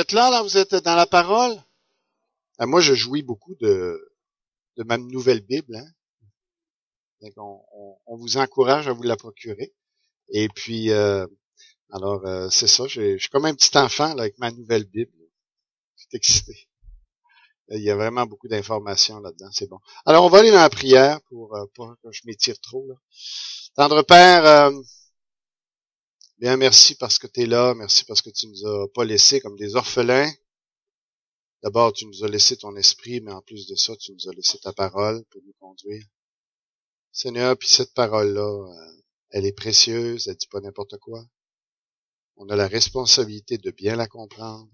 êtes là, vous êtes dans la parole? Moi, je jouis beaucoup de ma nouvelle Bible. Hein? Donc, on vous encourage à vous la procurer. Et puis, c'est ça, je suis comme un petit enfant là, avec ma nouvelle Bible. Je suis excité. Il y a vraiment beaucoup d'informations là-dedans, c'est bon. Alors, on va aller dans la prière pour pas que je m'étire trop. Là. Tendre Père, bien merci parce que tu es là, merci parce que tu nous as pas laissés comme des orphelins. D'abord, tu nous as laissé ton esprit, mais en plus de ça, tu nous as laissé ta parole pour nous conduire. Seigneur, puis cette parole-là, elle est précieuse, elle dit pas n'importe quoi. On a la responsabilité de bien la comprendre.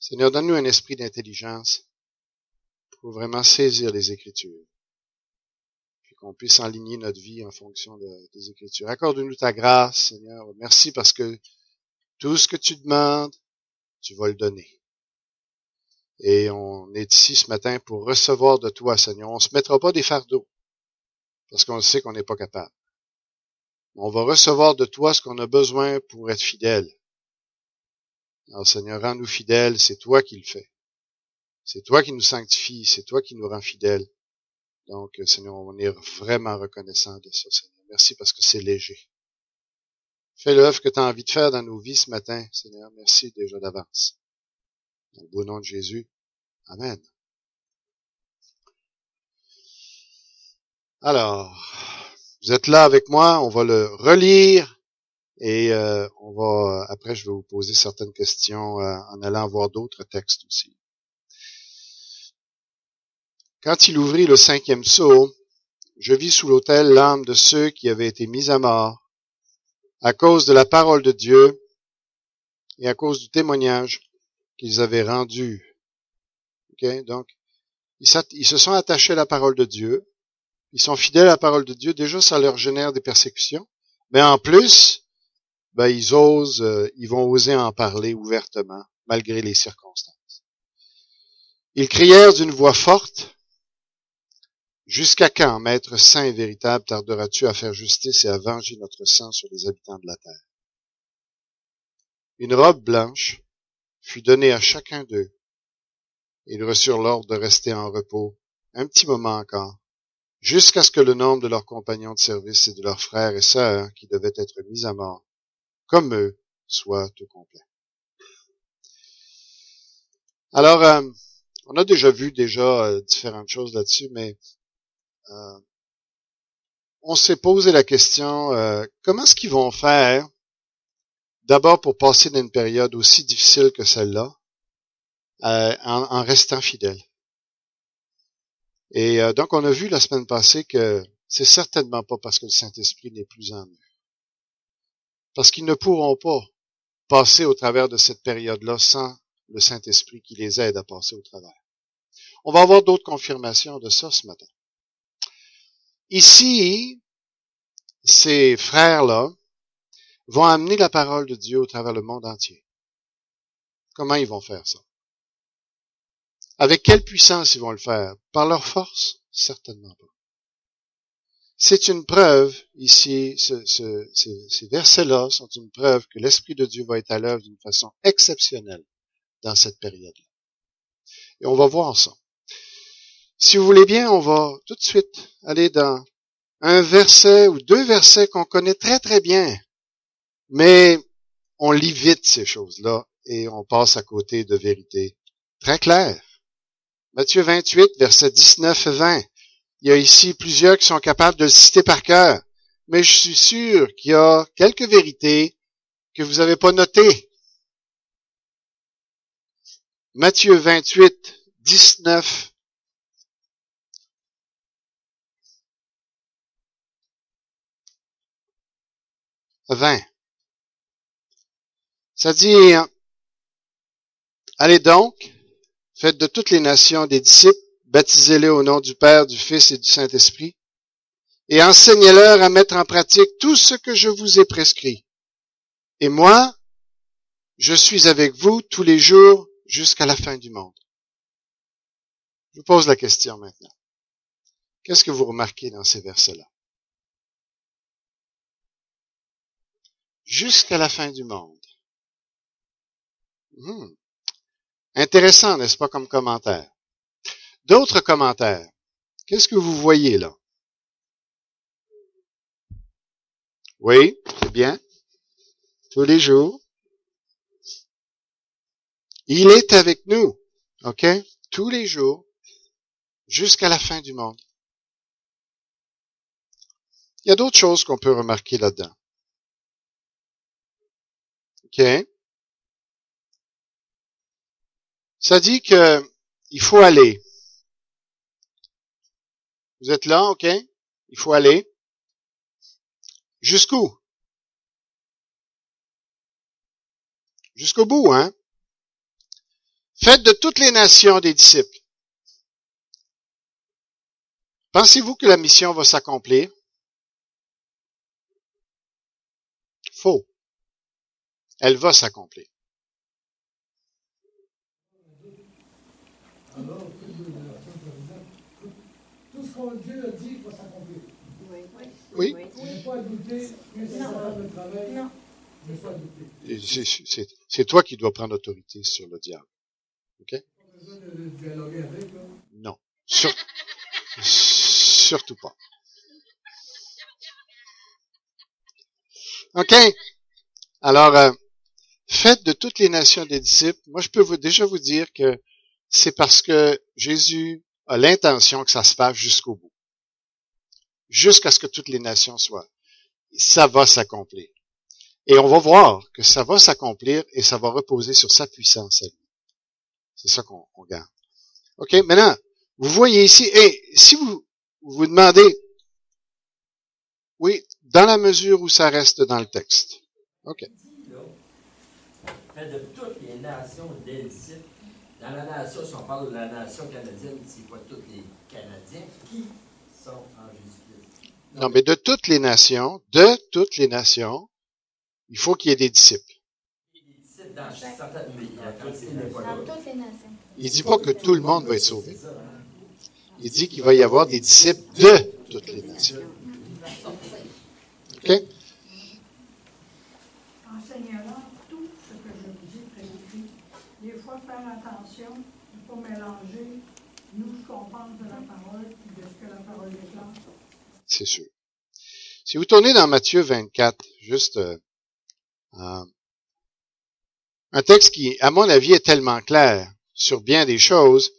Seigneur, donne-nous un esprit d'intelligence pour vraiment saisir les Écritures, puis qu'on puisse aligner notre vie en fonction des Écritures. Accorde-nous ta grâce, Seigneur. Merci parce que tout ce que tu demandes, tu vas le donner. Et on est ici ce matin pour recevoir de toi, Seigneur. On ne se mettra pas des fardeaux, parce qu'on sait qu'on n'est pas capable. On va recevoir de toi ce qu'on a besoin pour être fidèle. Alors, Seigneur, rends-nous fidèles, c'est toi qui le fais. C'est toi qui nous sanctifie, c'est toi qui nous rend fidèles. Donc, Seigneur, on est vraiment reconnaissant de ça, Seigneur. Merci parce que c'est léger. Fais l'œuvre que tu as envie de faire dans nos vies ce matin, Seigneur. Merci déjà d'avance. Dans le beau nom de Jésus. Amen. Alors, vous êtes là avec moi, on va le relire et après je vais vous poser certaines questions en allant voir d'autres textes aussi. Quand il ouvrit le 5e sceau, je vis sous l'autel l'âme de ceux qui avaient été mis à mort à cause de la parole de Dieu et à cause du témoignage qu'ils avaient rendu. Okay? Donc, ils se sont attachés à la parole de Dieu. Ils sont fidèles à la parole de Dieu. Déjà, ça leur génère des persécutions. Mais en plus, ils vont oser en parler ouvertement, malgré les circonstances. Ils crièrent d'une voix forte, « Jusqu'à quand, Maître saint et véritable, tarderas-tu à faire justice et à venger notre sang sur les habitants de la terre? » Une robe blanche fut donnée à chacun d'eux, et ils reçurent l'ordre de rester en repos un petit moment encore, jusqu'à ce que le nombre de leurs compagnons de service et de leurs frères et sœurs qui devaient être mis à mort, comme eux, soit tout complet. Alors, on a déjà vu différentes choses là-dessus, mais on s'est posé la question, comment est-ce qu'ils vont faire, d'abord pour passer d'une période aussi difficile que celle-là, en restant fidèles. Et donc, on a vu la semaine passée que c'est certainement pas parce que le Saint-Esprit n'est plus en eux. Parce qu'ils ne pourront pas passer au travers de cette période-là sans le Saint-Esprit qui les aide à passer au travers. On va avoir d'autres confirmations de ça ce matin. Ici, ces frères-là vont amener la parole de Dieu au travers le monde entier. Comment ils vont faire ça? Avec quelle puissance ils vont le faire? Par leur force? Certainement pas. C'est une preuve, ici, ces versets-là sont une preuve que l'Esprit de Dieu va être à l'œuvre d'une façon exceptionnelle dans cette période-là. Et on va voir ça. Si vous voulez bien, on va tout de suite aller dans un verset ou deux versets qu'on connaît très très bien, mais on lit vite ces choses-là et on passe à côté de vérités très claires. Matthieu 28, versets 19 et 20. Il y a ici plusieurs qui sont capables de le citer par cœur, mais je suis sûr qu'il y a quelques vérités que vous n'avez pas notées. Matthieu 28, 19, 20. Ça dit, allez donc, faites de toutes les nations des disciples, baptisez-les au nom du Père, du Fils et du Saint-Esprit, et enseignez-leur à mettre en pratique tout ce que je vous ai prescrit. Et moi, je suis avec vous tous les jours jusqu'à la fin du monde. Je vous pose la question maintenant. Qu'est-ce que vous remarquez dans ces versets-là? Jusqu'à la fin du monde. Intéressant, n'est-ce pas, comme commentaire? D'autres commentaires. Qu'est-ce que vous voyez là? Oui, c'est bien. Tous les jours. Il est avec nous. OK? Tous les jours. Jusqu'à la fin du monde. Il y a d'autres choses qu'on peut remarquer là-dedans. OK? Ça dit que il faut aller. Vous êtes là, OK? Il faut aller. Jusqu'où? Jusqu'au bout, hein? Faites de toutes les nations des disciples. Pensez-vous que la mission va s'accomplir? Faux. Elle va s'accomplir. Alors, tout ce qu'on Dieu a dit va s'accomplir. Oui. Il n'y a pas à douter que c'est le travail. Non. Il n'y a pas à douter. C'est toi qui dois prendre autorité sur le diable. OK? Pas besoin de dialoguer avec, là. Non. Surtout pas. OK? Alors, faites de toutes les nations des disciples. Moi, je peux déjà vous dire que c'est parce que Jésus a l'intention que ça se fasse jusqu'au bout. Jusqu'à ce que toutes les nations soient. Ça va s'accomplir. Et on va voir que ça va s'accomplir et ça va reposer sur sa puissance à lui. C'est ça qu'on garde. OK? Maintenant, vous voyez ici, et si vous vous demandez, oui, dans la mesure où ça reste dans le texte. OK. Fait de toutes les nations des disciples. Dans la nation, si on parle de la nation canadienne, c'est quoi? Tous les Canadiens qui sont en Jésus-Christ. Non, mais de toutes les nations, il faut qu'il y ait des disciples. Il y a des disciples dans certaines, mais quand c'est n'est pas là. Dans toutes les nations. Il dit pas que tout le monde va être sauvé. Il dit qu'il va y avoir des disciples de toutes les nations. OK? Enseignant tout ce que je vous ai prédit. Des fois, faire attention de ne pas mélanger nous ce qu'on pense de la parole et de ce que la parole déclare. C'est sûr. Si vous tournez dans Matthieu 24, juste un texte qui, à mon avis, est tellement clair sur bien des choses,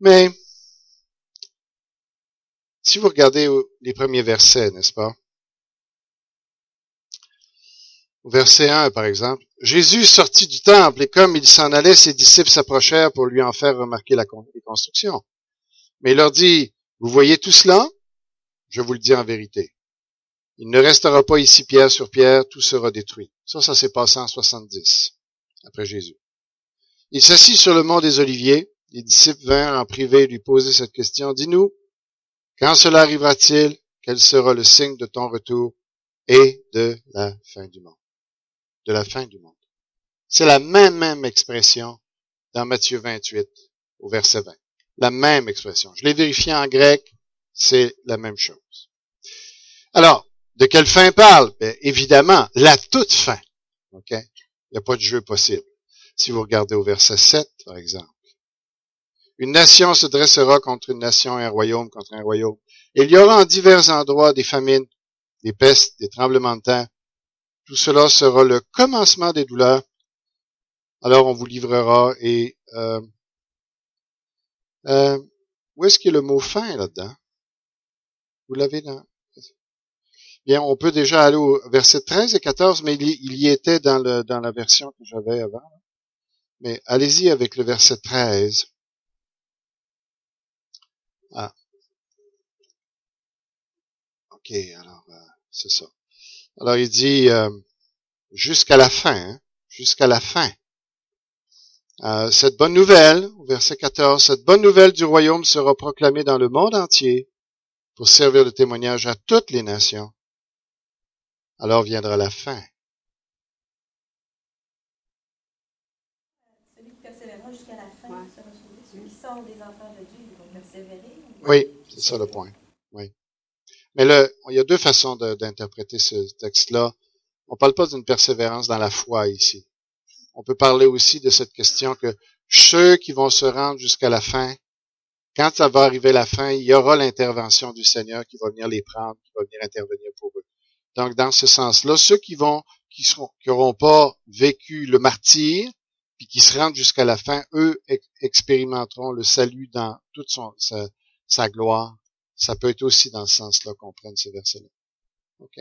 mais si vous regardez les premiers versets, n'est-ce pas? Au verset 1, par exemple, Jésus sortit du temple et comme il s'en allait, ses disciples s'approchèrent pour lui en faire remarquer les constructions. Mais il leur dit, vous voyez tout cela? Je vous le dis en vérité. Il ne restera pas ici pierre sur pierre, tout sera détruit. Ça s'est passé en 70, après Jésus. Il s'assit sur le mont des Oliviers. Les disciples vinrent en privé lui poser cette question. Dis-nous, quand cela arrivera-t-il? Quel sera le signe de ton retour et de la fin du monde? De la fin du monde. C'est la même expression dans Matthieu 28, au verset 20. La même expression. Je l'ai vérifié en grec, c'est la même chose. Alors, de quelle fin parle? Bien, évidemment, la toute fin. OK? Il n'y a pas de jeu possible. Si vous regardez au verset 7, par exemple. Une nation se dressera contre une nation et un royaume contre un royaume. Et il y aura en divers endroits des famines, des pestes, des tremblements de terre. Tout cela sera le commencement des douleurs. Alors on vous livrera et... où est-ce qu'il y a le mot fin là-dedans? Vous l'avez dans... Bien, on peut déjà aller au verset 13 et 14, mais il y était dans la version que j'avais avant. Mais allez-y avec le verset 13. Ah. OK, alors, c'est ça. Alors, il dit, jusqu'à la fin, hein, jusqu'à la fin. Cette bonne nouvelle, au verset 14, cette bonne nouvelle du royaume sera proclamée dans le monde entier pour servir de témoignage à toutes les nations. Alors viendra la fin. Celui qui persévérera jusqu'à la fin sera sauvé. Ceux qui sont des enfants de Dieu, ils vont persévérer. Oui, c'est ça le point. Oui. Mais il y a deux façons d'interpréter ce texte-là. On parle pas d'une persévérance dans la foi ici. on peut parler aussi de cette question que ceux qui vont se rendre jusqu'à la fin, quand ça va arriver la fin, il y aura l'intervention du Seigneur qui va venir les prendre, qui va venir intervenir pour eux. Donc, dans ce sens-là, ceux qui n'auront pas vécu le martyre, puis qui se rendent jusqu'à la fin, eux expérimenteront le salut dans toute sa gloire. Ça peut être aussi dans ce sens-là qu'on prenne ce verset-là. OK?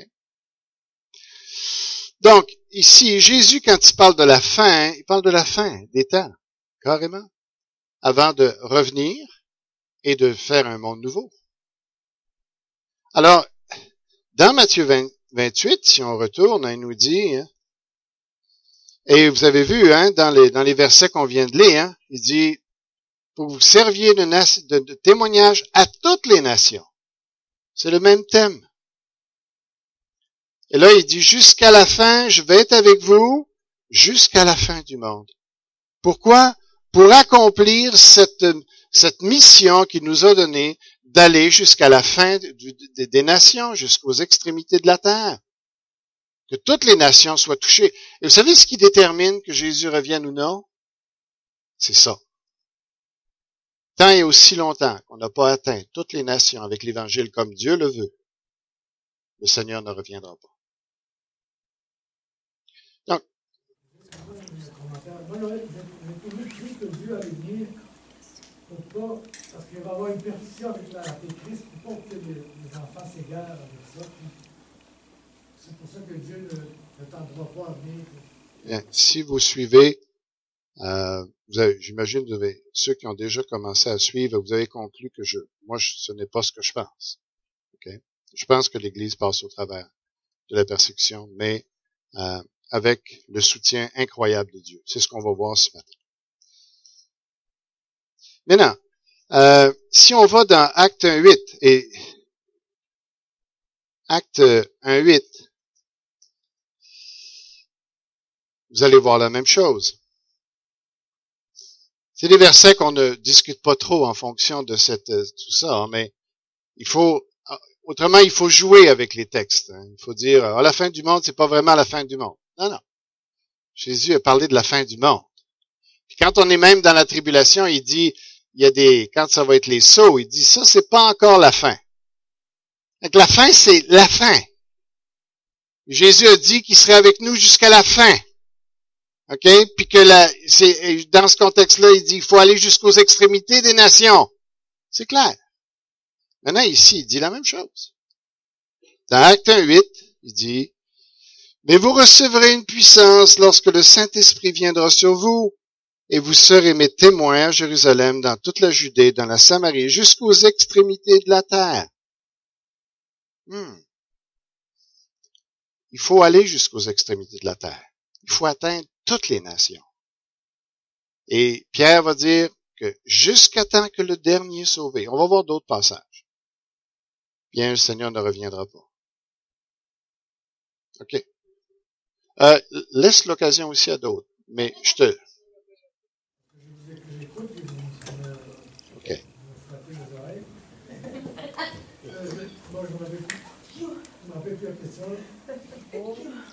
Donc, ici, Jésus, quand il parle de la fin, il parle de la fin des temps, carrément, avant de revenir et de faire un monde nouveau. Alors, dans Matthieu 28, si on retourne, il nous dit, hein, et vous avez vu, hein, dans les versets qu'on vient de lire, hein, il dit, pour vous servir de témoignage à toutes les nations. C'est le même thème. Et là, il dit, jusqu'à la fin, je vais être avec vous, jusqu'à la fin du monde. Pourquoi? Pour accomplir cette mission qu'il nous a donnée d'aller jusqu'à la fin des nations, jusqu'aux extrémités de la terre. Que toutes les nations soient touchées. Et vous savez ce qui détermine que Jésus revienne ou non? C'est ça. Tant et aussi longtemps qu'on n'a pas atteint toutes les nations avec l'Évangile comme Dieu le veut, le Seigneur ne reviendra pas. Donc, moi, j'ai trouvé juste que Dieu allait venir pour pas, parce qu'il va y avoir une perdition avec l'Antéchrist, pour pas que les enfants s'égarent avec ça. C'est pour ça que Dieu ne tendra pas à venir. Bien, si vous suivez, j'imagine ceux qui ont déjà commencé à suivre, vous avez conclu que ce n'est pas ce que je pense. Okay? Je pense que l'Église passe au travers de la persécution, mais avec le soutien incroyable de Dieu. C'est ce qu'on va voir ce matin. Maintenant, si on va dans Acte 1.8, et Acte 1.8, vous allez voir la même chose. C'est des versets qu'on ne discute pas trop en fonction de tout ça, hein, mais il faut jouer avec les textes. Hein. Il faut dire, la fin du monde, c'est pas vraiment la fin du monde. Non. Jésus a parlé de la fin du monde. Puis quand on est même dans la tribulation, il dit, quand ça va être les sauts, il dit, ça, c'est pas encore la fin. Donc la fin, c'est la fin. Jésus a dit qu'il serait avec nous jusqu'à la fin. OK? Puis que dans ce contexte-là, il dit, il faut aller jusqu'aux extrémités des nations. C'est clair. Maintenant, ici, il dit la même chose. Dans Acte 1.8, il dit, mais vous recevrez une puissance lorsque le Saint-Esprit viendra sur vous, et vous serez mes témoins à Jérusalem, dans toute la Judée, dans la Samarie, jusqu'aux extrémités de la terre. Il faut aller jusqu'aux extrémités de la terre. Il faut atteindre toutes les nations. Et Pierre va dire que jusqu'à temps que le dernier est sauvé, on va voir d'autres passages, bien le Seigneur ne reviendra pas. OK. Laisse l'occasion aussi à d'autres, mais je te... OK. Je m'appelle plus la question.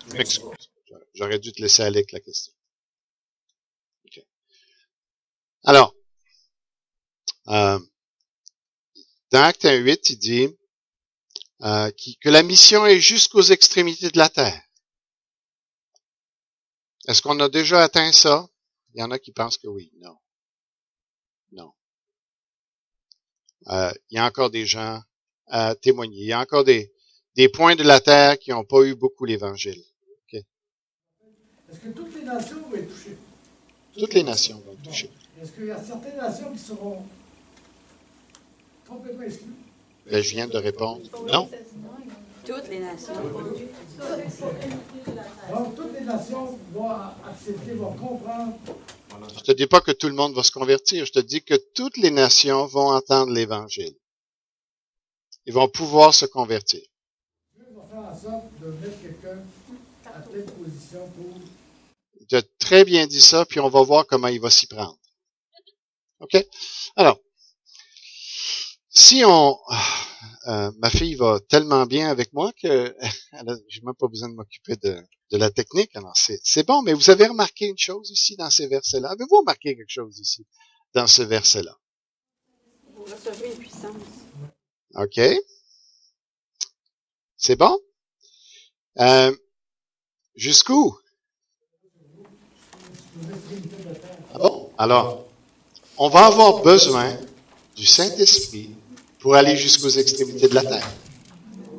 Je m'excuse. J'aurais dû te laisser aller avec la question. OK. Alors, dans Acte 1.8, il dit que la mission est jusqu'aux extrémités de la terre. Est-ce qu'on a déjà atteint ça? Il y en a qui pensent que oui. Non. Il y a encore des gens à témoigner. Il y a encore des points de la terre qui n'ont pas eu beaucoup l'Évangile. Okay. Est-ce que toutes les nations vont être touchées? Toutes les nations vont être touchées. Est-ce qu'il y a certaines nations qui seront complètement exclues? Ben, je viens de répondre. Non. Toutes les nations. Donc, toutes les nations vont accepter, vont comprendre. Je te dis pas que tout le monde va se convertir. Je te dis que toutes les nations vont entendre l'Évangile. Ils vont pouvoir se convertir. Dieu va faire en sorte de mettre quelqu'un à telle position pour... Tu as très bien dit ça, puis on va voir comment il va s'y prendre. OK? Alors, si on... ma fille va tellement bien avec moi que j'ai même pas besoin de m'occuper de la technique. Alors c'est bon, mais vous avez remarqué une chose ici dans ces versets-là? Avez-vous remarqué quelque chose ici dans ce verset-là? Vous recevrez une puissance. OK. C'est bon? Jusqu'où? Ah bon? Alors, on va avoir besoin du Saint-Esprit pour aller jusqu'aux extrémités de la terre.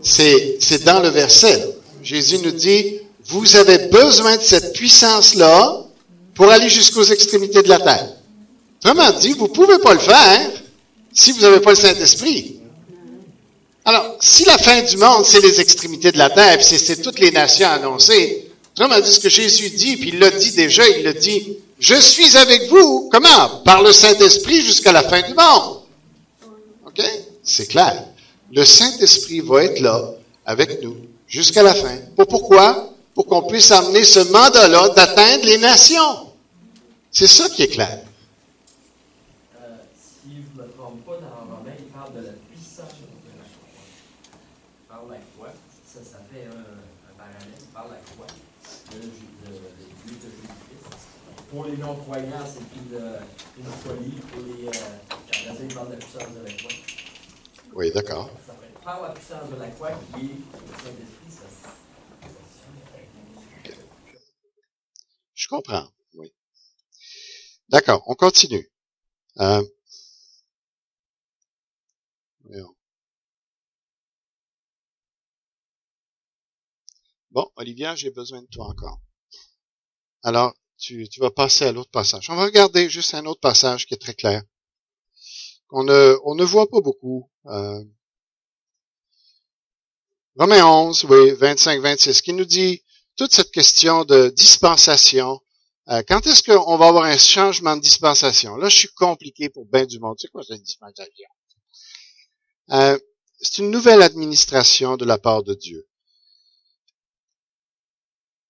C'est dans le verset. Jésus nous dit, vous avez besoin de cette puissance-là pour aller jusqu'aux extrémités de la terre. Autrement dit, vous ne pouvez pas le faire si vous n'avez pas le Saint-Esprit. Alors, si la fin du monde, c'est les extrémités de la terre, puis c'est toutes les nations annoncées, autrement dit, ce que Jésus dit, puis il l'a dit déjà, il l'a dit, je suis avec vous, comment? Par le Saint-Esprit jusqu'à la fin du monde. OK? C'est clair. Le Saint-Esprit va être là, avec nous, jusqu'à la fin. Pourquoi? Pour qu'on puisse amener ce mandat-là d'atteindre les nations. C'est ça qui est clair. Si je ne me trompe pas, dans Romains, il parle de la puissance de la foi. Par la foi, ça fait un parallèle, par la foi, de Jésus-Christ. Pour les non-croyants, c'est une folie. Pour les Canadiens, il parle de la puissance de la foi. Oui, d'accord. Ça fait par la puissance de la foi qui est le Saint-Esprit, ça. Je comprends, oui. D'accord, on continue. Bon, Olivia, j'ai besoin de toi encore. Alors, tu vas passer à l'autre passage. On va regarder juste un autre passage qui est très clair. On ne voit pas beaucoup. Romains 11, oui, 25-26, qui nous dit toute cette question de dispensation. Quand est-ce qu'on va avoir un changement de dispensation? Là, je suis compliqué pour bien du monde. Tu sais quoi, c'est une dispensation? C'est une nouvelle administration de la part de Dieu.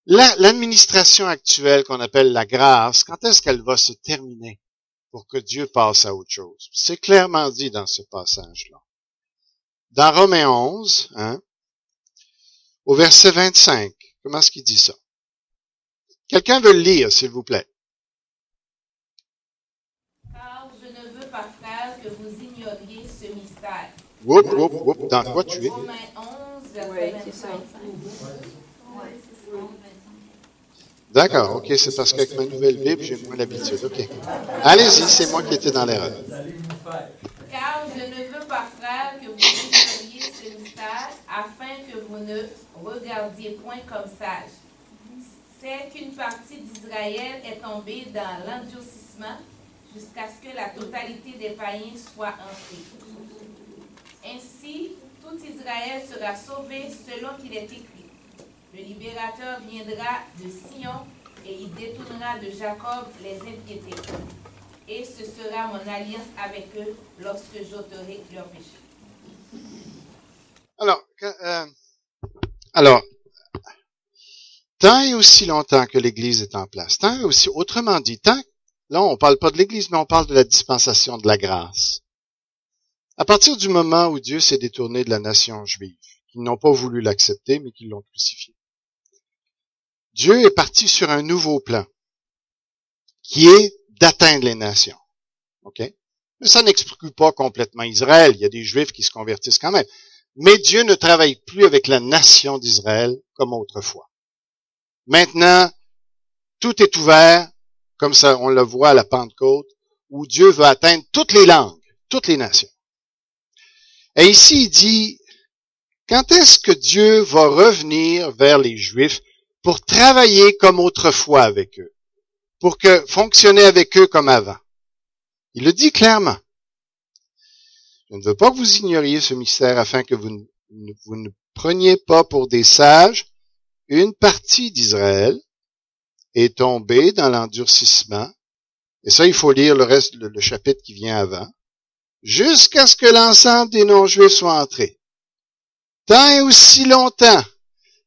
L'administration actuelle qu'on appelle la grâce, quand est-ce qu'elle va se terminer pour que Dieu passe à autre chose? C'est clairement dit dans ce passage-là. Dans Romains 11, au verset 25, comment est-ce qu'il dit ça? Quelqu'un veut le lire, s'il vous plaît. Car je ne veux pas, frères, que vous ignoriez ce mystère. Dans quoi tu es? Romains 11, verset 25. D'accord, ok, c'est parce qu'avec ma nouvelle Bible, j'ai moins l'habitude. Ok. Allez-y, c'est moi qui étais dans l'erreur. Car je ne veux pas, frères, que vous ignoriez ce mystère, afin que vous ne regardiez point comme sages. C'est qu'une partie d'Israël est tombée dans l'endurcissement jusqu'à ce que la totalité des païens soit entrée. Ainsi, tout Israël sera sauvé selon qu'il est écrit. Le libérateur viendra de Sion et il détournera de Jacob les impiétés. Et ce sera mon alliance avec eux lorsque j'ôterai leurs péchés. Alors, tant et aussi longtemps que l'Église est en place, tant et aussi, autrement dit, là on parle pas de l'Église, mais on parle de la dispensation de la grâce. À partir du moment où Dieu s'est détourné de la nation juive, qui n'ont pas voulu l'accepter, mais qui l'ont crucifié, Dieu est parti sur un nouveau plan, qui est d'atteindre les nations. OK? Mais ça n'exclut pas complètement Israël. Il y a des Juifs qui se convertissent quand même. Mais Dieu ne travaille plus avec la nation d'Israël comme autrefois. Maintenant, tout est ouvert, comme ça on le voit à la Pentecôte, où Dieu veut atteindre toutes les langues, toutes les nations. Et ici, il dit, quand est-ce que Dieu va revenir vers les Juifs pour travailler comme autrefois avec eux, pour que fonctionner avec eux comme avant? Il le dit clairement. Je ne veux pas que vous ignoriez ce mystère afin que vous ne preniez pas pour des sages. Une partie d'Israël est tombée dans l'endurcissement, et ça, il faut lire le reste, le chapitre qui vient avant, jusqu'à ce que l'ensemble des non-juifs soient entrés. Tant et aussi longtemps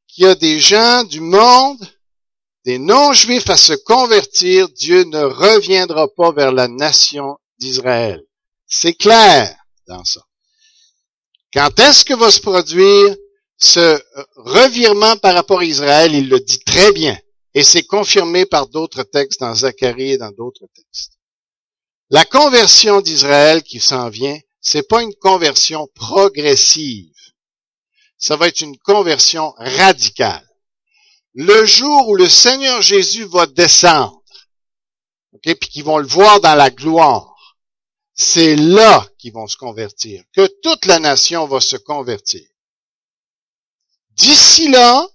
qu'il y a des gens du monde, des non-juifs à se convertir, Dieu ne reviendra pas vers la nation d'Israël. C'est clair dans ça. Quand est-ce que va se produire ce revirement par rapport à Israël? Il le dit très bien. Et c'est confirmé par d'autres textes dans Zacharie et dans d'autres textes. La conversion d'Israël qui s'en vient, c'est pas une conversion progressive. Ça va être une conversion radicale. Le jour où le Seigneur Jésus va descendre, puis qu'ils vont le voir dans la gloire, c'est là qu'ils vont se convertir, que toute la nation va se convertir. D'ici là,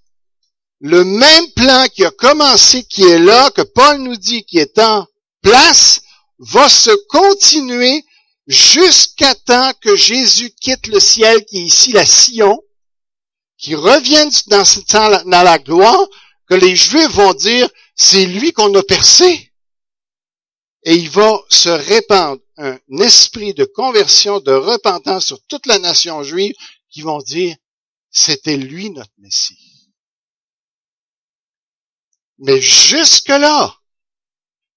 le même plan qui a commencé, qui est là, que Paul nous dit qui est en place, va se continuer jusqu'à temps que Jésus quitte le ciel, qui est ici la Sion, qui revienne dans la gloire, que les Juifs vont dire, c'est lui qu'on a percé. Et il va se répandre un esprit de conversion, de repentance sur toute la nation juive, qui vont dire, c'était lui notre Messie. Mais jusque-là,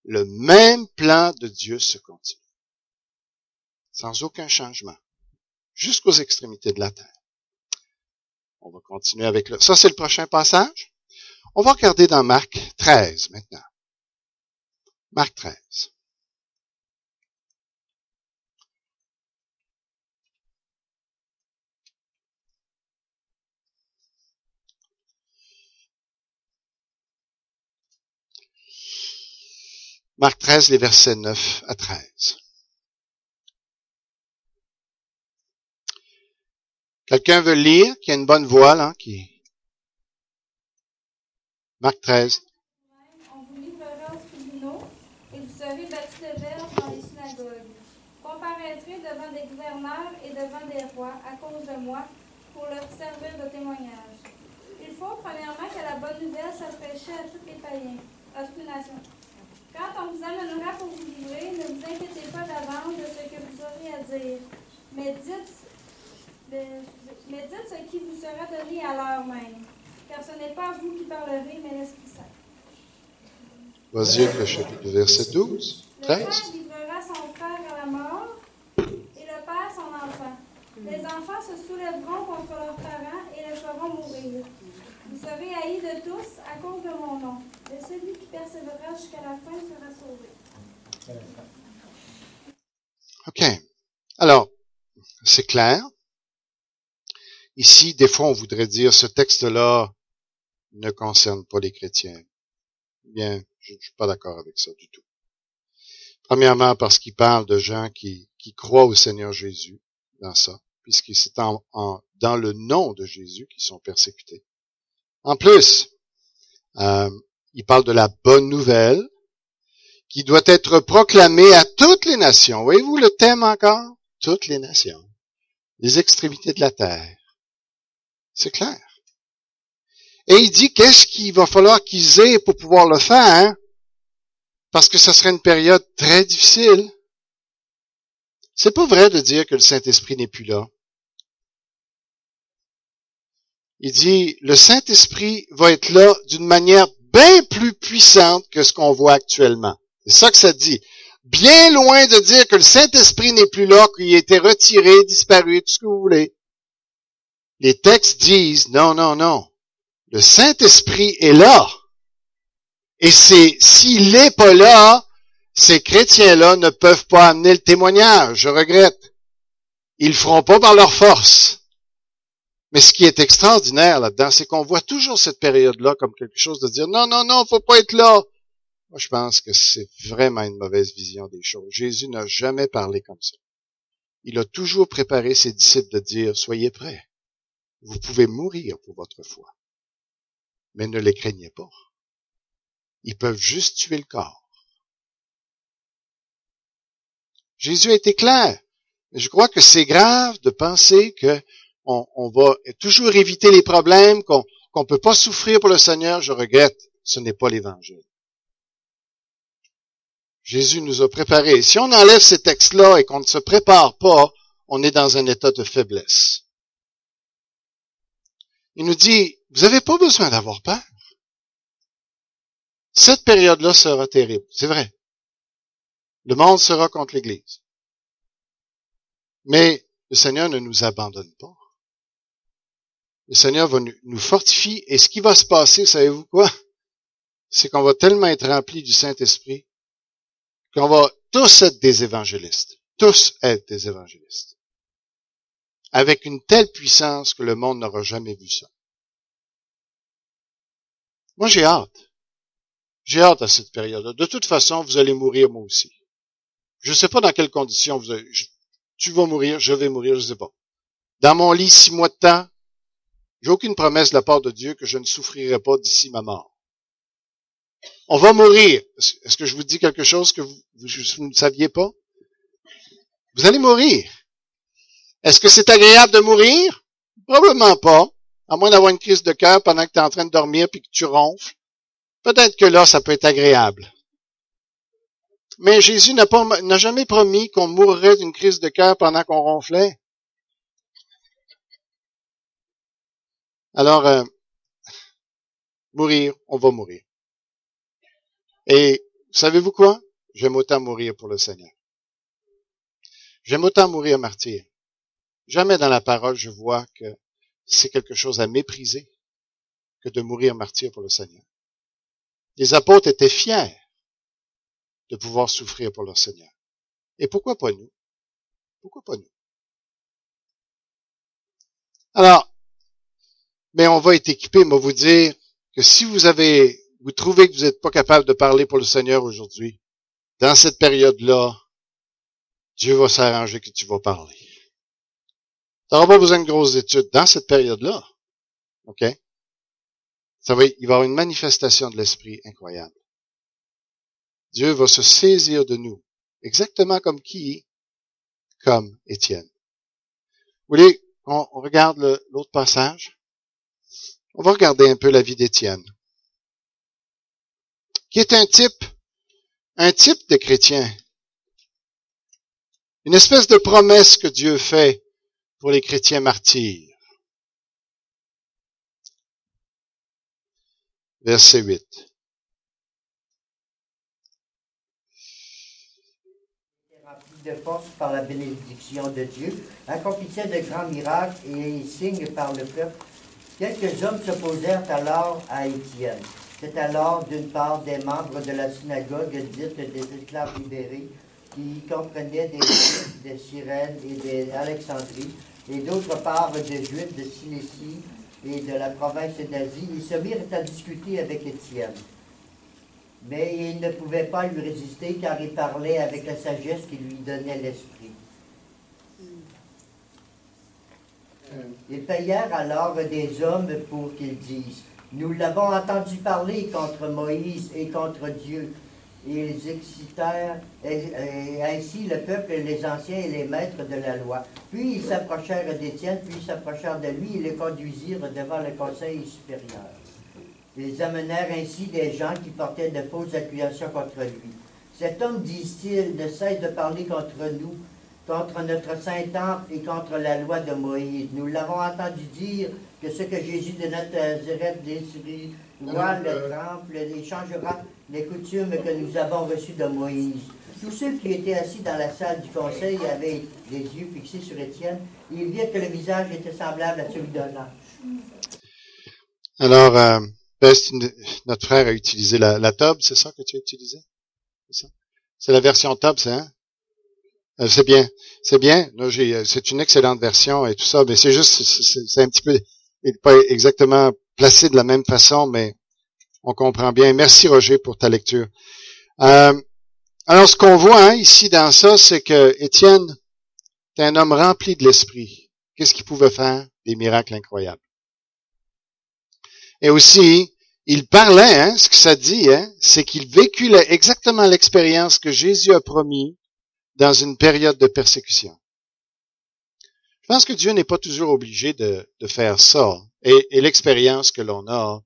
le même plan de Dieu se continue. Sans aucun changement. Jusqu'aux extrémités de la terre. On va continuer avec le... Ça, c'est le prochain passage. On va regarder dans Marc 13 maintenant. Marc 13. Marc 13, les versets 9 à 13. Quelqu'un veut lire, qui a une bonne voix, là, qui... Marc 13. On vous livrera aux tribunaux et vous serez battus de verges dans les synagogues. Comparaîtrez devant des gouverneurs et devant des rois à cause de moi pour leur servir de témoignage. Il faut, premièrement, que la bonne nouvelle soit prêchée à tous les païens, à toutes les nations. Quand on vous amènera pour vous livrer, ne vous inquiétez pas d'avance de ce que vous aurez à dire, mais dites ce qui vous sera donné à l'heure même, car ce n'est pas vous qui parlerez, mais l'Esprit Saint. Vas-y, le chapitre, verset 12, 13. Le frère livrera son frère à la mort, et le père son enfant. Les enfants se soulèveront contre leurs parents et les feront mourir. Vous serez haïs de tous à cause de mon nom. Mais celui qui persévérera jusqu'à la fin sera sauvé. OK. Alors, c'est clair. Ici, des fois, on voudrait dire, ce texte-là ne concerne pas les chrétiens. Bien, je ne suis pas d'accord avec ça du tout. Premièrement, parce qu'il parle de gens qui croient au Seigneur Jésus dans ça, puisque c'est dans le nom de Jésus qu'ils sont persécutés. En plus, il parle de la bonne nouvelle qui doit être proclamée à toutes les nations. Voyez-vous le thème encore? Toutes les nations. Les extrémités de la terre. C'est clair. Et il dit qu'est-ce qu'il va falloir qu'ils aient pour pouvoir le faire, parce que ça serait une période très difficile. C'est pas vrai de dire que le Saint-Esprit n'est plus là. Il dit, le Saint-Esprit va être là d'une manière bien plus puissante que ce qu'on voit actuellement. C'est ça que ça dit. Bien loin de dire que le Saint-Esprit n'est plus là, qu'il a été retiré, disparu, tout ce que vous voulez. Les textes disent, non, non, non. Le Saint-Esprit est là. Et s'il n'est pas là, ces chrétiens-là ne peuvent pas amener le témoignage. Je regrette. Ils le feront pas par leur force. Mais ce qui est extraordinaire là-dedans, c'est qu'on voit toujours cette période-là comme quelque chose de dire, non, non, non, faut pas être là. Moi, je pense que c'est vraiment une mauvaise vision des choses. Jésus n'a jamais parlé comme ça. Il a toujours préparé ses disciples de dire, soyez prêts. Vous pouvez mourir pour votre foi. Mais ne les craignez pas. Ils peuvent juste tuer le corps. Jésus a été clair. Mais je crois que c'est grave de penser que on va toujours éviter les problèmes, qu'on peut pas souffrir pour le Seigneur. Je regrette. Ce n'est pas l'Évangile. Jésus nous a préparés. Si on enlève ces textes-là et qu'on ne se prépare pas, on est dans un état de faiblesse. Il nous dit, vous n'avez pas besoin d'avoir peur. Cette période-là sera terrible. C'est vrai. Le monde sera contre l'Église. Mais le Seigneur ne nous abandonne pas. Le Seigneur va nous fortifier. Et ce qui va se passer, savez-vous quoi? C'est qu'on va tellement être remplis du Saint-Esprit qu'on va tous être des évangélistes. Tous être des évangélistes. Avec une telle puissance que le monde n'aura jamais vu ça. Moi, j'ai hâte. J'ai hâte à cette période-là. De toute façon, vous allez mourir moi aussi. Je ne sais pas dans quelles conditions tu vas mourir, je vais mourir, je ne sais pas. Dans mon lit, 6 mois de temps, j'ai aucune promesse de la part de Dieu que je ne souffrirai pas d'ici ma mort. On va mourir. Est-ce que je vous dis quelque chose que vous ne saviez pas? Vous allez mourir. Est-ce que c'est agréable de mourir? Probablement pas. À moins d'avoir une crise de cœur pendant que tu es en train de dormir puis que tu ronfles. Peut-être que là, ça peut être agréable. Mais Jésus n'a jamais promis qu'on mourrait d'une crise de cœur pendant qu'on ronflait. Alors, mourir, on va mourir. Et savez-vous quoi? J'aime autant mourir pour le Seigneur. J'aime autant mourir martyr. Jamais dans la parole je vois que c'est quelque chose à mépriser que de mourir martyr pour le Seigneur. Les apôtres étaient fiers de pouvoir souffrir pour leur Seigneur. Et pourquoi pas nous? Pourquoi pas nous? Alors, mais on va être équipé, moi vous dire que si vous trouvez que vous n'êtes pas capable de parler pour le Seigneur aujourd'hui, dans cette période-là, Dieu va s'arranger que tu vas parler. Tu n'auras pas besoin de grosses études dans cette période-là. OK? Il va y avoir une manifestation de l'Esprit incroyable. Dieu va se saisir de nous. Exactement comme qui? Comme Étienne. Vous voulez, on regarde l'autre passage? On va regarder un peu la vie d'Étienne. Qui est un type de chrétien. Une espèce de promesse que Dieu fait pour les chrétiens martyrs. Verset 8. Rempli de force par la bénédiction de Dieu, accomplissait de grands miracles et signes par le peuple. Quelques hommes s'opposèrent alors à Étienne. C'est alors, d'une part, des membres de la synagogue dite des esclaves libérés, qui comprenaient des Juifs de Cyrène et d'Alexandrie, et d'autre part des Juifs de Cilicie et de la province d'Asie. Ils se mirent à discuter avec Étienne. Mais ils ne pouvaient pas lui résister, car il parlait avec la sagesse qui lui donnait l'esprit. Ils payèrent alors des hommes pour qu'ils disent: nous l'avons entendu parler contre Moïse et contre Dieu. Ils excitèrent ainsi le peuple, les anciens et les maîtres de la loi. Puis ils s'approchèrent d'Étienne, puis ils s'approchèrent de lui et le conduisirent devant le conseil supérieur. Ils amenèrent ainsi des gens qui portaient de fausses accusations contre lui. Cet homme, disent-ils, ne cesse de parler contre nous, contre notre Saint-Temple et contre la loi de Moïse. Nous l'avons entendu dire que ce que Jésus de Nazareth détruira le temple et changera les coutumes que nous avons reçues de Moïse. Tous ceux qui étaient assis dans la salle du conseil avaient les yeux fixés sur Étienne et ils virent que le visage était semblable à celui d'un ange. Alors, notre frère a utilisé la Tob, c'est ça que tu as utilisé? C'est la version Tob, c'est hein? C'est bien. C'est bien. Là, c'est une excellente version et tout ça, mais c'est juste, c'est un petit peu, pas exactement placé de la même façon, mais on comprend bien. Merci Roger pour ta lecture. Alors, ce qu'on voit ici dans ça, c'est que Étienne est un homme rempli de l'esprit. Qu'est-ce qu'il pouvait faire? Des miracles incroyables. Et aussi, il parlait, ce que ça dit, c'est qu'il vécut exactement l'expérience que Jésus a promis dans une période de persécution. Je pense que Dieu n'est pas toujours obligé de faire ça. Et l'expérience que l'on a,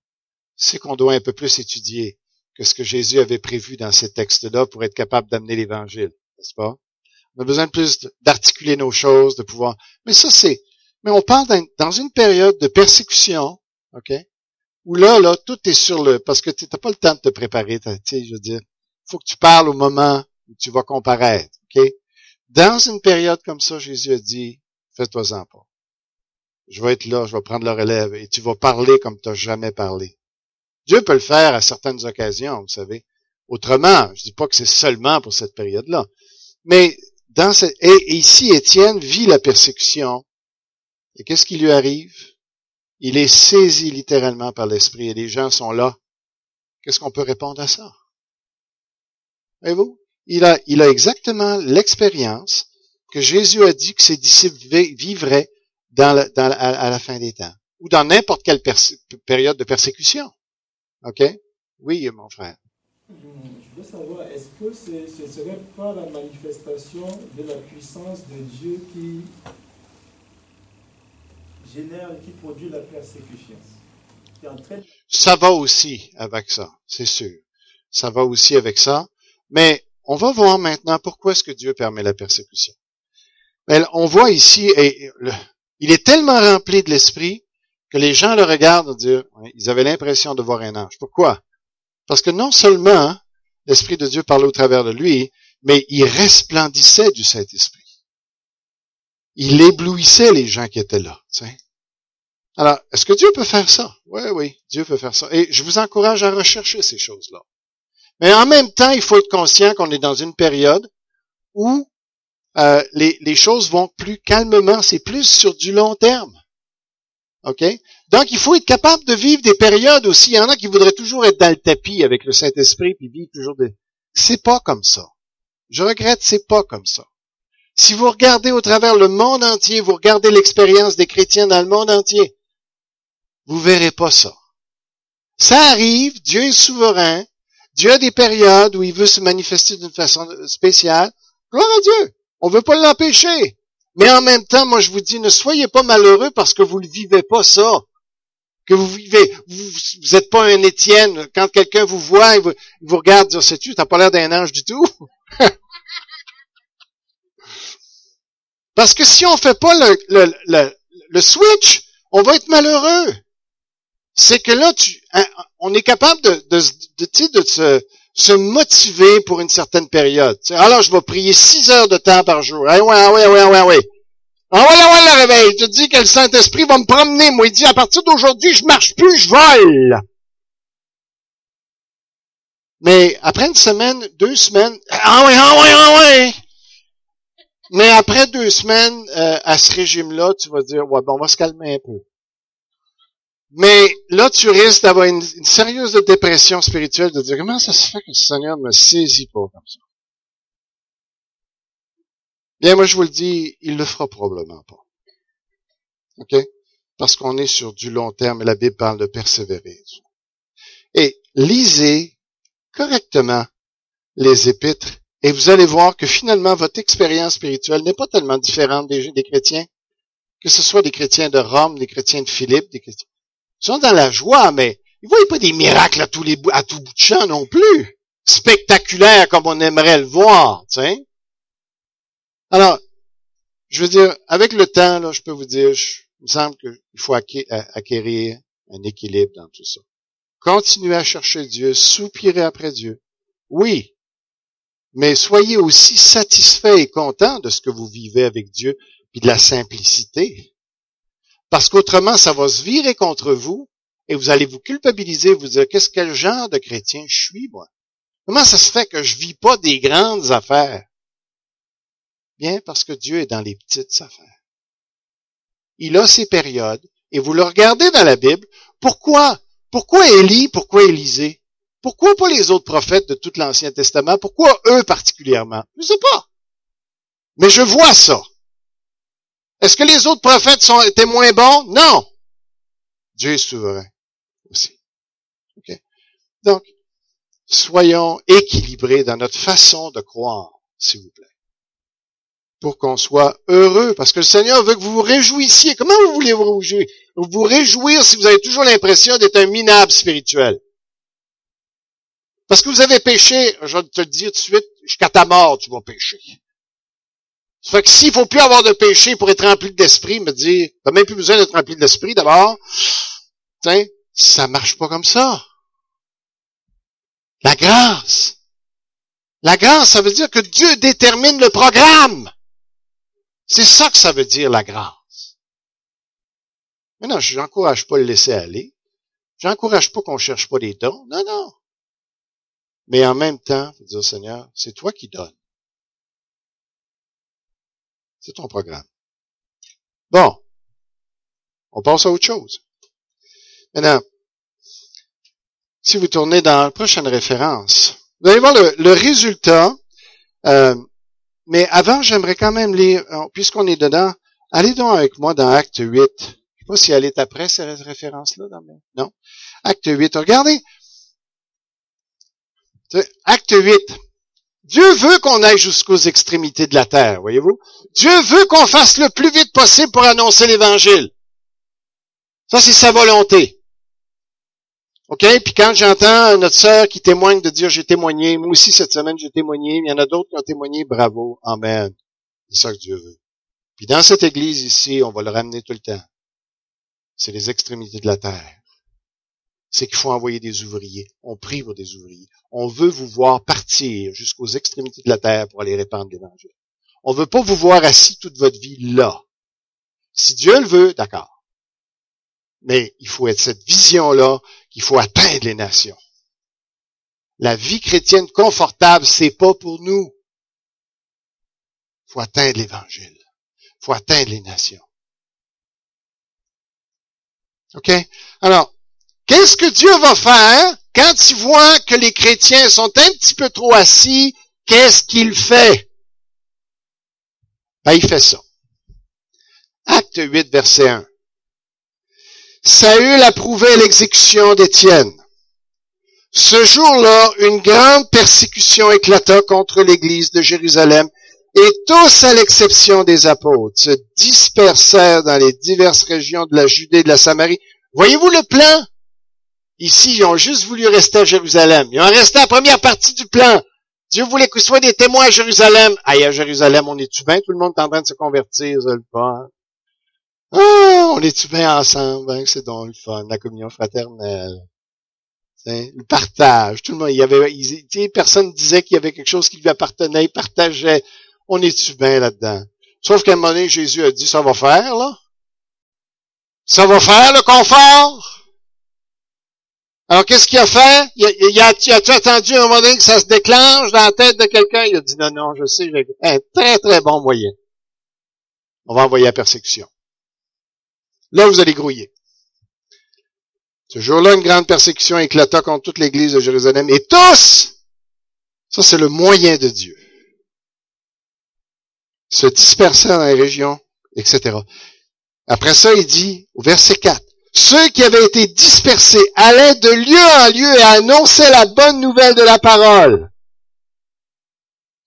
c'est qu'on doit un peu plus étudier que ce que Jésus avait prévu dans ces textes-là pour être capable d'amener l'Évangile, n'est-ce pas? On a besoin de plus d'articuler nos choses, de pouvoir... Mais on parle dans une période de persécution, OK? Où là, tout est sur parce que tu n'as pas le temps de te préparer, tu sais, je veux dire. Il faut que tu parles au moment où tu vas comparaître, OK? Dans une période comme ça, Jésus a dit, Fais-toi-en pas. Je vais être là, je vais prendre le relève et tu vas parler comme tu n'as jamais parlé. Dieu peut le faire à certaines occasions, vous savez. Autrement, je dis pas que c'est seulement pour cette période-là. Mais et ici, Étienne vit la persécution. Et qu'est-ce qui lui arrive? Il est saisi littéralement par l'Esprit et les gens sont là. Qu'est-ce qu'on peut répondre à ça? Voyez-vous? Il a exactement l'expérience que Jésus a dit que ses disciples vivraient à la fin des temps. Ou dans n'importe quelle période de persécution. OK? Oui, mon frère. Je veux savoir, est-ce que ce ne serait pas la manifestation de la puissance de Dieu qui génère, qui produit la persécution? Ça va aussi avec ça, c'est sûr. Ça va aussi avec ça. Mais on va voir maintenant pourquoi est-ce que Dieu permet la persécution. On voit ici, il est tellement rempli de l'Esprit que les gens le regardent et disent, ils avaient l'impression de voir un ange. Pourquoi? Parce que non seulement l'Esprit de Dieu parlait au travers de lui, mais il resplendissait du Saint-Esprit. Il éblouissait les gens qui étaient là. T'sais. Alors, est-ce que Dieu peut faire ça? Oui, Dieu peut faire ça. Et je vous encourage à rechercher ces choses-là. Mais en même temps, il faut être conscient qu'on est dans une période où les choses vont plus calmement. C'est plus sur du long terme. OK? Donc, il faut être capable de vivre des périodes aussi. Il y en a qui voudraient toujours être dans le tapis avec le Saint-Esprit puis vivre toujours des... C'est pas comme ça. Je regrette, c'est pas comme ça. Si vous regardez au travers le monde entier, vous regardez l'expérience des chrétiens dans le monde entier, vous verrez pas ça. Ça arrive, Dieu est souverain, Dieu a des périodes où il veut se manifester d'une façon spéciale. Gloire à Dieu. On veut pas l'empêcher. Mais en même temps, moi je vous dis, ne soyez pas malheureux parce que vous ne vivez pas ça. Que vous vivez, vous êtes pas un Étienne. Quand quelqu'un vous voit, il vous regarde, dire, sais-tu, t'as pas l'air d'un ange du tout. Parce que si on fait pas le switch, on va être malheureux. C'est que là, on est capable de se motiver pour une certaine période. Alors, je vais prier 6 heures de temps par jour. Ah ouais. Ah ouais, le réveil. Je te dis que le Saint-Esprit va me promener. Moi, il dit, à partir d'aujourd'hui, je marche plus, je vole. Mais après une semaine, 2 semaines, ah ouais. Mais après 2 semaines, à ce régime-là, tu vas dire, ouais, bon, on va se calmer un peu. Mais là, tu risques d'avoir une sérieuse dépression spirituelle, de dire, comment ça se fait que le Seigneur ne me saisit pas comme ça? Bien, moi, je vous le dis, il le fera probablement pas. OK? Parce qu'on est sur du long terme et la Bible parle de persévérer. Et lisez correctement les épîtres et vous allez voir que finalement, votre expérience spirituelle n'est pas tellement différente des chrétiens, que ce soit des chrétiens de Rome, des chrétiens de Philippe, des chrétiens. Ils sont dans la joie, mais ils ne voient pas des miracles à tout bout de champ non plus. Spectaculaires comme on aimerait le voir, tu sais. Alors, je veux dire, avec le temps, là, je peux vous dire, il me semble qu'il faut acquérir un équilibre dans tout ça. Continuez à chercher Dieu, soupirez après Dieu. Oui, mais soyez aussi satisfaits et contents de ce que vous vivez avec Dieu, puis de la simplicité. Parce qu'autrement, ça va se virer contre vous, et vous allez vous culpabiliser, vous dire, quel genre de chrétien je suis, moi? Comment ça se fait que je vis pas des grandes affaires? Bien, parce que Dieu est dans les petites affaires. Il a ses périodes, et vous le regardez dans la Bible. Pourquoi? Pourquoi Élie? Pourquoi Élisée? Pourquoi pas les autres prophètes de tout l'Ancien Testament? Pourquoi eux particulièrement? Je ne sais pas. Mais je vois ça. Est-ce que les autres prophètes étaient moins bons? Non. Dieu est souverain aussi. Okay? Donc, soyons équilibrés dans notre façon de croire, s'il vous plaît. Pour qu'on soit heureux, parce que le Seigneur veut que vous vous réjouissiez. Comment vous voulez vous réjouir si vous avez toujours l'impression d'être un minable spirituel? Parce que vous avez péché, je vais te le dire tout de suite, jusqu'à ta mort, tu vas pécher. Ça fait que s'il faut plus avoir de péché pour être rempli d'esprit, me dire, t'as même plus besoin d'être rempli de l'esprit d'abord, tiens, ça marche pas comme ça. La grâce, ça veut dire que Dieu détermine le programme. C'est ça que ça veut dire, la grâce. Mais non, je n'encourage pas à le laisser aller. J'encourage pas qu'on cherche pas des dons. Non, non. Mais en même temps, faut dire, Seigneur, c'est toi qui donnes. C'est ton programme. Bon. On passe à autre chose. Maintenant, si vous tournez dans la prochaine référence, vous allez voir le résultat. Mais avant, j'aimerais quand même lire, puisqu'on est dedans, allez donc avec moi dans Acte 8. Je sais pas si elle est après cette référence-là. Non. Acte 8. Regardez. Acte 8. Dieu veut qu'on aille jusqu'aux extrémités de la terre, voyez-vous? Dieu veut qu'on fasse le plus vite possible pour annoncer l'Évangile. Ça, c'est sa volonté. OK? Puis quand j'entends notre sœur qui témoigne de dire « j'ai témoigné », moi aussi cette semaine j'ai témoigné, il y en a d'autres qui ont témoigné, bravo, amen. C'est ça que Dieu veut. Puis dans cette église ici, on va le ramener tout le temps. C'est les extrémités de la terre. C'est qu'il faut envoyer des ouvriers. On prie pour des ouvriers. On veut vous voir partir jusqu'aux extrémités de la terre pour aller répandre l'Évangile. On veut pas vous voir assis toute votre vie là. Si Dieu le veut, d'accord. Mais il faut être cette vision-là qu'il faut atteindre les nations. La vie chrétienne confortable, c'est pas pour nous. Il faut atteindre l'Évangile. Il faut atteindre les nations. OK? Alors, qu'est-ce que Dieu va faire quand il voit que les chrétiens sont un petit peu trop assis? Qu'est-ce qu'il fait? Ben, il fait ça. Acte 8, verset 1. Saül approuvait l'exécution d'Étienne. Ce jour-là, une grande persécution éclata contre l'église de Jérusalem et tous, à l'exception des apôtres, se dispersèrent dans les diverses régions de la Judée et de la Samarie. Voyez-vous le plan? Ici, ils ont juste voulu rester à Jérusalem. Ils ont resté à la première partie du plan. Dieu voulait qu'ils soient des témoins à Jérusalem. Aïe, à Jérusalem, on est-tu bien? Tout le monde est en train de se convertir, ça le fun. Ah, on est-tu bien ensemble? Hein? C'est donc le fun, la communion fraternelle. T'sais, le partage. Tout le monde, personne disait qu'il y avait quelque chose qui lui appartenait. Il partageait. On est-tu bien là-dedans? Sauf qu'à un moment donné, Jésus a dit, ça va faire, là. Ça va faire le confort. Alors, qu'est-ce qu'il a fait? As-tu attendu à un moment donné que ça se déclenche dans la tête de quelqu'un? Il a dit, non, je sais, j'ai un très, très bon moyen. On va envoyer la persécution. Là, vous allez grouiller. Ce jour-là, une grande persécution éclata contre toute l'église de Jérusalem. Et tous, ça c'est le moyen de Dieu, se dispersèrent dans les régions, etc. Après ça, il dit, au verset 4, ceux qui avaient été dispersés allaient de lieu en lieu et annonçaient la bonne nouvelle de la parole.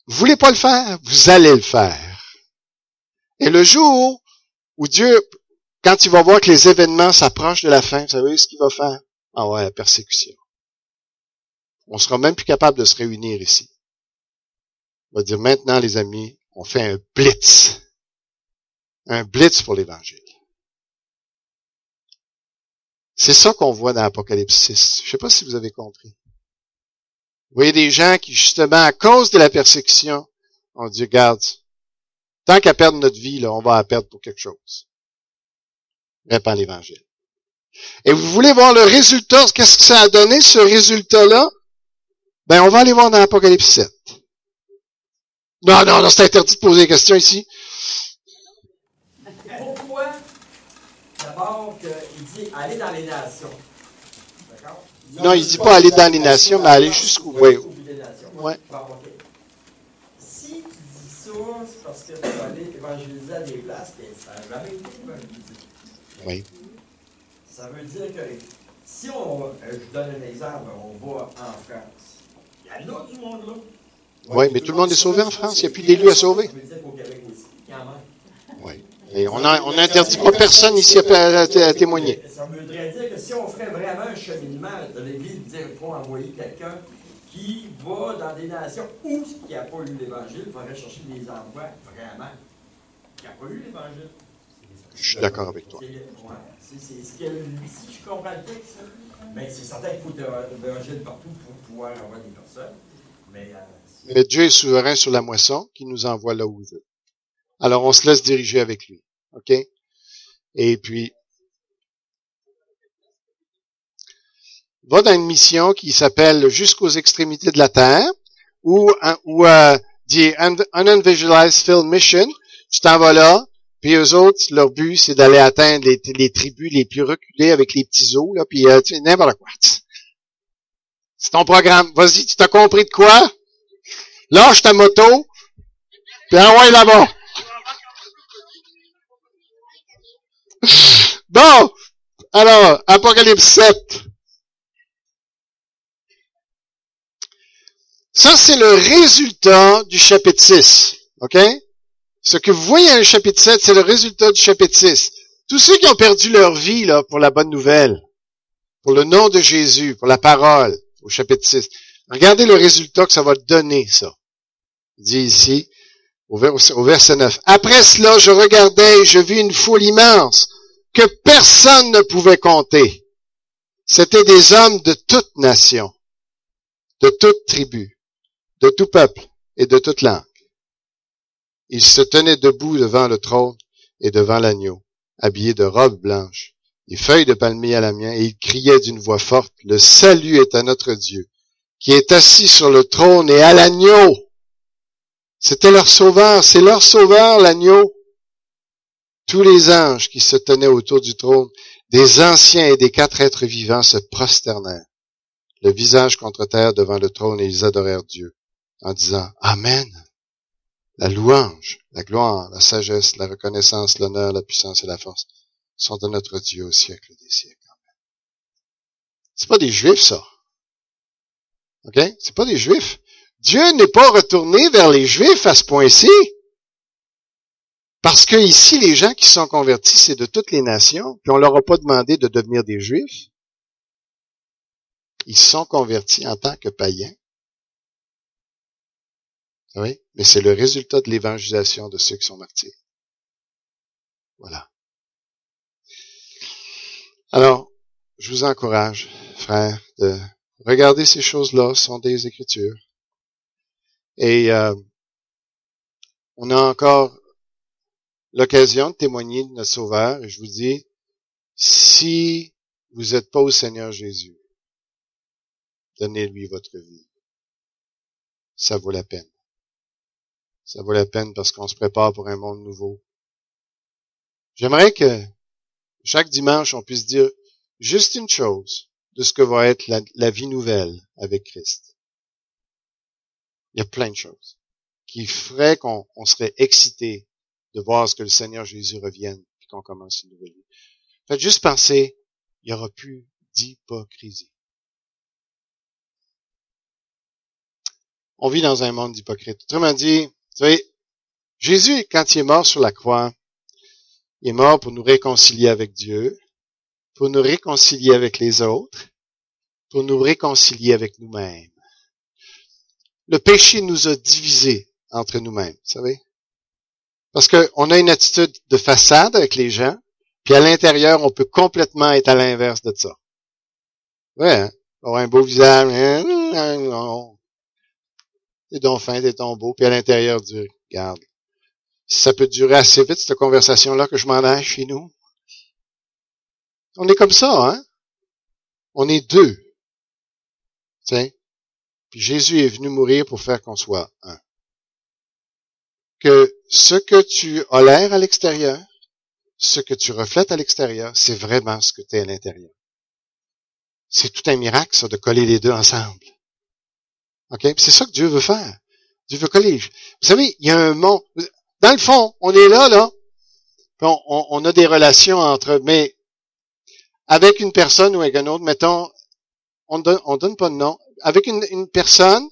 Vous voulez pas le faire? Vous allez le faire. Et le jour où Dieu, quand il va voir que les événements s'approchent de la fin, vous savez ce qu'il va faire? Ah ouais, la persécution. On sera même plus capable de se réunir ici. On va dire, maintenant, les amis, on fait un blitz. Un blitz pour l'Évangile. C'est ça qu'on voit dans Apocalypse 6. Je ne sais pas si vous avez compris. Vous voyez des gens qui, justement, à cause de la persécution, ont dit, regarde, tant qu'à perdre notre vie, là, on va la perdre pour quelque chose. Répand l'Évangile. Et vous voulez voir le résultat, qu'est-ce que ça a donné, ce résultat-là? Ben, on va aller voir dans Apocalypse 7. Non, c'est interdit de poser des questions ici. Pourquoi? D'abord, il dit aller dans les nations. D'accord? Non, il dit pas aller dans les nations, mais aller jusqu'où? Oui. Ouais. Bon, OK. Si tu dis ça, c'est parce que tu vas aller évangéliser à des places, et ça n'a jamais été évangélisé. Oui. Ça veut dire que si je donne un exemple, on va en France. Il y a là du monde là. Oui, mais tout le monde est sauvé en France. Il n'y a plus d'élus à sauver. Ça veut dire qu'au Québec aussi, quand même. Oui. Et on n'interdit pas personne ici à témoigner. Ça voudrait dire que si on ferait vraiment un cheminement de l'Église, dire qu'il faut envoyer quelqu'un qui va dans des nations où il n'y a pas eu l'Évangile, il faudrait chercher des endroits vraiment qui n'a pas eu l'Évangile. Je suis d'accord avec toi. Si je comprends le texte, mais c'est certain qu'il faut de l'Évangile partout pour pouvoir avoir des personnes. Mais Dieu est souverain sur la moisson, qui nous envoie là où il veut. Alors, on se laisse diriger avec lui. OK? Et puis, va dans une mission qui s'appelle Jusqu'aux extrémités de la terre, ou The Unvisualized Field Mission. Tu t'en vas là, puis eux autres, leur but, c'est d'aller atteindre les tribus les plus reculées avec les petits os, là, puis tu sais, n'importe quoi. C'est ton programme. Vas-y, tu t'as compris de quoi? Lâche ta moto, puis envoie là-bas. Bon, alors, Apocalypse 7. Ça, c'est le résultat du chapitre 6. OK? Ce que vous voyez dans le chapitre 7, c'est le résultat du chapitre 6. Tous ceux qui ont perdu leur vie là pour la bonne nouvelle, pour le nom de Jésus, pour la parole, au chapitre 6, regardez le résultat que ça va donner, ça. Il dit ici, au verset 9. Après cela, je regardais et je vis une foule immense que personne ne pouvait compter. C'était des hommes de toute nation, de toute tribu, de tout peuple et de toute langue. Ils se tenaient debout devant le trône et devant l'agneau, habillés de robes blanches, des feuilles de palmier à la main, et ils criaient d'une voix forte, « Le salut est à notre Dieu, qui est assis sur le trône et à l'agneau. » C'était leur sauveur, c'est leur sauveur, l'agneau. Tous les anges qui se tenaient autour du trône, des anciens et des 4 êtres vivants se prosternèrent, le visage contre terre devant le trône, et ils adorèrent Dieu, en disant « Amen ». La louange, la gloire, la sagesse, la reconnaissance, l'honneur, la puissance et la force sont de notre Dieu au siècle des siècles. C'est pas des Juifs, ça. OK? C'est pas des Juifs. Dieu n'est pas retourné vers les Juifs à ce point-ci. Parce que ici, les gens qui sont convertis, c'est de toutes les nations, puis on leur a pas demandé de devenir des Juifs. Ils sont convertis en tant que païens. Oui, mais c'est le résultat de l'évangélisation de ceux qui sont martyrs. Voilà. Alors, je vous encourage, frères, de regarder ces choses-là, ce sont des Écritures. Et on a encore l'occasion de témoigner de notre Sauveur, et je vous dis, si vous n'êtes pas au Seigneur Jésus, donnez-lui votre vie. Ça vaut la peine. Ça vaut la peine parce qu'on se prépare pour un monde nouveau. J'aimerais que chaque dimanche, on puisse dire juste une chose de ce que va être la vie nouvelle avec Christ. Il y a plein de choses qui feraient qu'on serait excité de voir ce que le Seigneur Jésus revienne et qu'on commence une nouvelle vie. Faites juste penser, il n'y aura plus d'hypocrisie. On vit dans un monde d'hypocrites. Autrement dit, vous savez, Jésus, quand il est mort sur la croix, il est mort pour nous réconcilier avec Dieu, pour nous réconcilier avec les autres, pour nous réconcilier avec nous-mêmes. Le péché nous a divisés entre nous-mêmes, vous savez? Parce qu'on a une attitude de façade avec les gens, puis à l'intérieur, on peut complètement être à l'inverse de ça. Ouais, hein? Avoir un beau visage, t'es donc fin, t'es donc beau, puis à l'intérieur, Dieu, regarde. Si ça peut durer assez vite, cette conversation-là, que je m'en aille chez nous. On est comme ça, hein? On est deux. Tu sais? Puis Jésus est venu mourir pour faire qu'on soit un. Que ce que tu as l'air à l'extérieur, ce que tu reflètes à l'extérieur, c'est vraiment ce que tu es à l'intérieur. C'est tout un miracle, ça, de coller les deux ensemble. OK? Puis c'est ça que Dieu veut faire. Dieu veut coller. Vous savez, il y a un monde. Dans le fond, on est là, puis on a des relations entre, mais avec une personne ou avec un autre, mettons, on donne pas de nom. Avec une personne,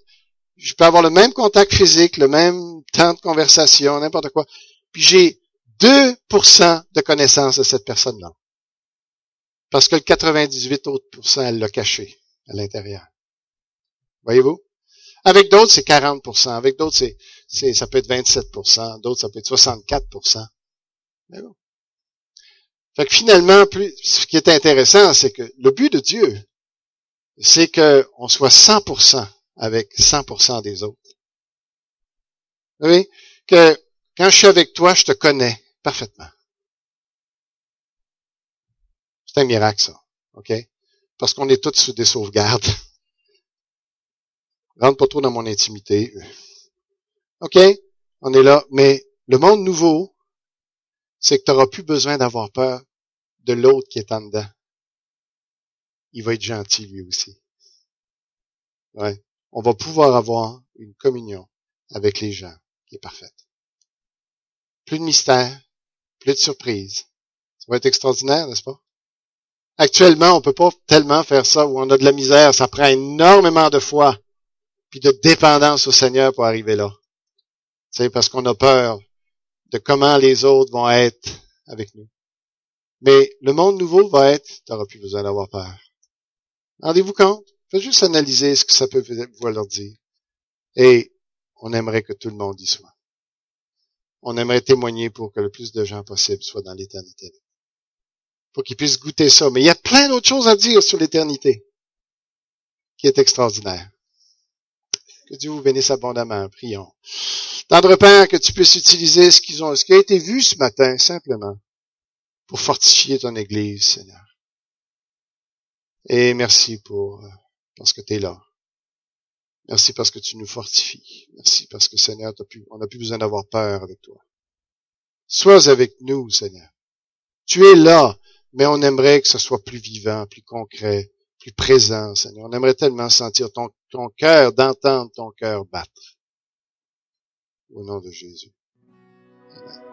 je peux avoir le même contact physique, le même temps de conversation, n'importe quoi. Puis j'ai 2% de connaissance de cette personne-là. Parce que le 98 autres %, elle l'a caché à l'intérieur. Voyez-vous? Avec d'autres, c'est 40%. Avec d'autres, ça peut être 27%. D'autres, ça peut être 64%. Mais bon. Fait que finalement, ce qui est intéressant, c'est que le but de Dieu, c'est qu'on soit 100% avec 100% des autres. Vous savez, que quand je suis avec toi, je te connais parfaitement. C'est un miracle, ça. OK? parce qu'on est tous sous des sauvegardes. Rentre pas trop dans mon intimité. OK, on est là. Mais le monde nouveau, c'est que tu n'auras plus besoin d'avoir peur de l'autre qui est en dedans. Il va être gentil lui aussi. Ouais. On va pouvoir avoir une communion avec les gens qui est parfaite. Plus de mystère, plus de surprise. Ça va être extraordinaire, n'est-ce pas? Actuellement, on peut pas tellement faire ça où on a de la misère. Ça prend énormément de foi puis de dépendance au Seigneur pour arriver là. Tu sais, parce qu'on a peur de comment les autres vont être avec nous. Mais le monde nouveau va être, tu n'auras plus besoin d'avoir peur. Rendez-vous compte? Faites juste analyser ce que ça peut vous leur dire. Et on aimerait que tout le monde y soit. On aimerait témoigner pour que le plus de gens possible soient dans l'éternité. Pour qu'ils puissent goûter ça. Mais il y a plein d'autres choses à dire sur l'éternité qui est extraordinaire. Que Dieu vous bénisse abondamment. Prions. Tendre Père, que tu puisses utiliser ce qui a été vu ce matin, simplement, pour fortifier ton Église, Seigneur. Et merci parce que tu es là. Merci parce que tu nous fortifies. Merci parce que, Seigneur, on n'a plus besoin d'avoir peur avec toi. Sois avec nous, Seigneur. Tu es là, mais on aimerait que ce soit plus vivant, plus concret, plus présent, Seigneur. On aimerait tellement sentir ton cœur, d'entendre ton cœur battre. Au nom de Jésus. Amen.